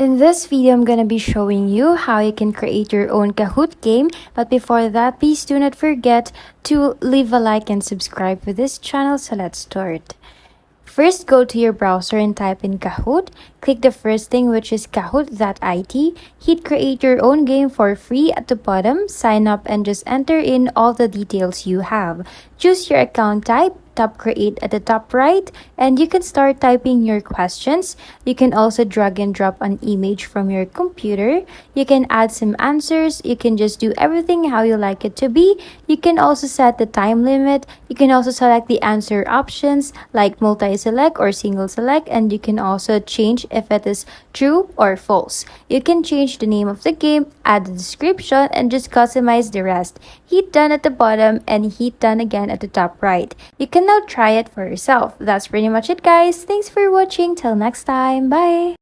In this video, I'm gonna be showing you how you can create your own Kahoot game. But before that, please do not forget to leave a like and subscribe to this channel. So let's start. First, go to your browser and type in Kahoot. Click the first thing, which is kahoot.it. Hit create your own game for free at the bottom. Sign up and just enter in all the details you have. Choose your account type. Tap create at the top right, and you can start typing your questions. You can also drag and drop an image from your computer. You can add some answers. You can just do everything how you like it to be. You can also set the time limit. You can also select the answer options like multi-select or single select, and you can also change if it is true or false. You can change the name of the game, add the description, and just customize the rest. Hit done at the bottom and hit done again at the top right. You can now try it for yourself. That's pretty much it, guys. Thanks for watching. Till next time. Bye.